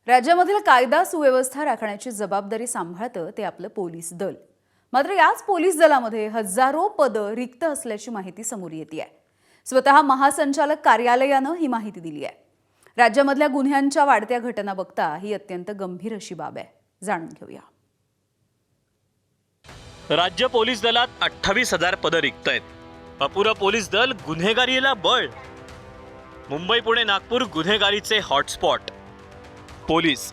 राज्यामधील कायदा सुव्यवस्था राखण्याची जबाबदारी सांभाळतं ते आपलं पोलीस दल। मात्र याच पोलीस दलामध्ये हजारो पदं रिक्त असल्याची माहिती समोर येते आहे। स्वतः महासंचालक कार्यालयानं ही माहिती दिली आहे। राज्यामधल्या गुन्ह्यांच्या वाढत्या घटना बघता ही अत्यंत गंभीर अशी बाब आहे। जाणून घेऊया। राज्य पोलीस दलात 28,000 पदं रिक्त आहेत। अपुरं पोलीस दल गुन्हेगारीला बळ। मुंबई पुणे नागपूर गुन्हेगारीचे हॉटस्पॉट। पोलीस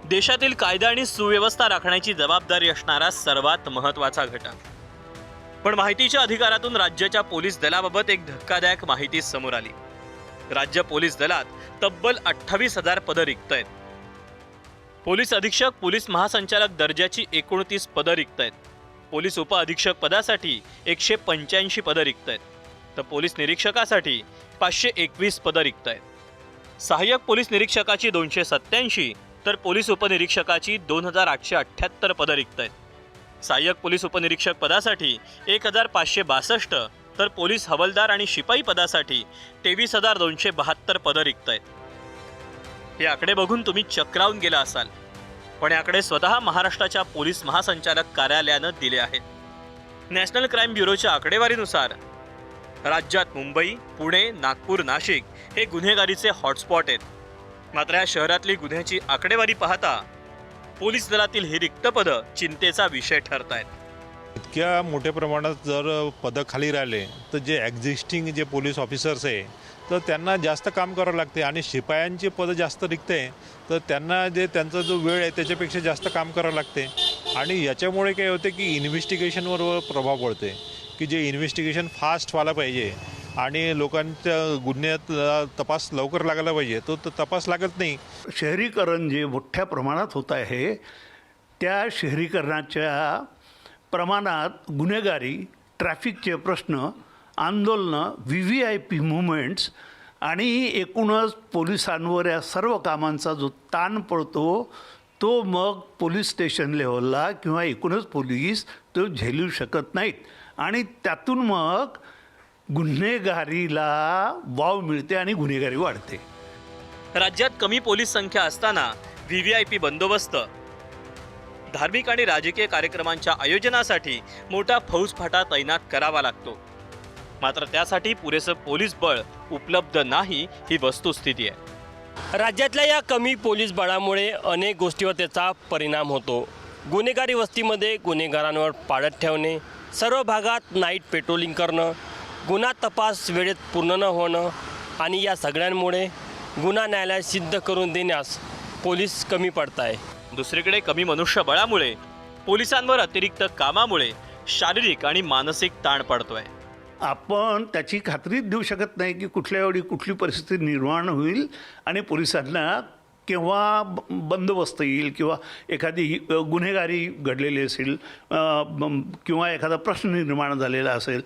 देशातील कायदा आणि सुव्यवस्था राखण्याची जबाबदारी असणारा सर्वात महत्त्वाचा घटक। पण माहितीच्या अधिकारातून राज्याच्या पोलीस दलाबाबत एक धक्कादायक माहिती समोर आली। राज्य पोलीस दलात तब्बल 28,000 पदं रिक्त आहेत। पोलीस अधीक्षक पोलीस महासंचालक दर्जाची 29 पदं रिक्त आहेत। पोलीस उपअधीक्षक पदासाठी 185 पदं रिक्त आहेत, तर पोलीस निरीक्षकासाठी 521 पदं रिक्त आहेत। सहाय्यक पोलीस निरीक्षकाची 287 तर पोलीस उपनिरीक्षकाची 2878 पदं रिक्त आहेत। सहाय्यक पोलीस उपनिरीक्षक पदासाठी 1562 तर पोलीस हवालदार आणि शिपाई पदासाठी 23,272 पदं रिक्त आहेत। हे आकडे बघून तुम्ही चक्रावून गेला असाल, पण हे आकडे स्वतः महाराष्ट्राच्या पोलीस महासंचालक कार्यालयानं दिले आहेत। नॅशनल क्राईम ब्युरोच्या आकडेवारीनुसार राज्यात मुंबई, पुणे, नागपूर, नाशिक हे गुन्हेगारीचे हॉटस्पॉट आहेत। मात्र या शहरातली गुन्ह्याची आकडेवारी पाहता पोलीस दलातील ही रिक्त पदं चिंतेचा विषय ठरत आहेत। इतक्या मोठ्या प्रमाणात जर पदं खाली राहिले तर जे एक्झिस्टिंग जे पोलीस ऑफिसर्स आहे तर त्यांना जास्त काम करावं लागते आणि शिपायांची पदं जास्त रिक्त आहे तर त्यांना जे त्यांचा जो वेळ आहे त्याच्यापेक्षा जास्त काम करावं लागते। आणि याच्यामुळे काय होते की इन्व्हेस्टिगेशनवर प्रभाव पडते की जे इन्व्हेस्टिगेशन फास्ट व्हायला पाहिजे आणि लोकांच्या गुन्ह्यात तपास लवकर लागला पाहिजे, तो तपास लागत नाही। शहरीकरण जे मोठ्या प्रमाणात होत आहे त्या शहरीकरणाच्या प्रमाणात गुन्हेगारी, ट्रॅफिकचे प्रश्न, आंदोलनं, VVIP मुवमेंट्स आणि एकूणच पोलिसांवर या सर्व कामांचा जो ताण पडतो तो मग पोलीस स्टेशन लेवलला किंवा एकूणच पोलीस तो झेलू शकत नाहीत आणि त्यातून मग गुन्हेगारीला वाव मिळते आणि गुन्हेगारी वाढते। राज्यात कमी पोलीस संख्या असताना VVIP बंदोबस्त, धार्मिक आणि राजकीय कार्यक्रमांच्या आयोजनासाठी मोठा फौजफाटा तैनात करावा लागतो। मात्र त्यासाठी पुरेसं पोलीस बळ उपलब्ध नाही ही वस्तुस्थिती आहे। राज्यातल्या या कमी पोलीस बळामुळे अनेक गोष्टीवर त्याचा परिणाम होतो। गुन्हेगारी वस्तीमध्ये गुन्हेगारांवर पाळत ठेवणे, सर्व भागात नाईट पेट्रोलिंग करणं, गुन्हा तपास वेळेत पूर्ण न होणं आणि या सगळ्यांमुळे गुन्हा न्यायालयात सिद्ध करून देण्यास पोलीस कमी पडत आहे। दुसरीकडे कमी मनुष्यबळामुळे पोलिसांवर अतिरिक्त कामामुळे शारीरिक आणि मानसिक ताण पडतोय। आपण त्याची खात्री देऊ शकत नाही की कुठल्या वेळी कुठली परिस्थिती निर्माण होईल आणि पोलिसांना केव्हा बंदोबस्त येईल किंवा एखादी गुन्हेगारी घडलेली असेल किंवा एखादा प्रश्न निर्माण झालेला असेल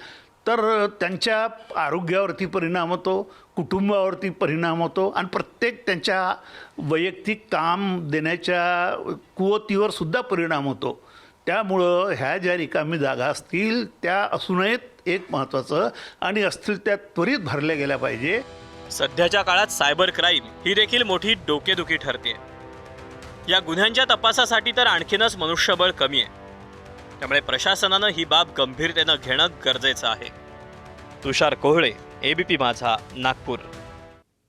तर त्यांच्या आरोग्यावरती परिणाम होतो, कुटुंबावरती परिणाम होतो आणि प्रत्येक त्यांच्या वैयक्तिक काम देण्याच्या कुवतीवर सुद्धा परिणाम होतो। त्यामुळं ह्या ज्या रिकामी जागा असतील त्या असू नयेत एक महत्त्वाचं आणि असतील त्या त्वरित भरल्या गेल्या पाहिजे। सध्याच्या काळात सायबर क्राईम ही देखील मोठी डोकेदुखी ठरते। या गुन्ह्यांच्या तपासासाठी तर आणखीनच मनुष्यबळ कमी आहे, त्यामुळे प्रशासनानं ही बाब गंभीरतेनं घेणं गरजेचं आहे। तुषार कोहळे, ABP माझा, नागपूर।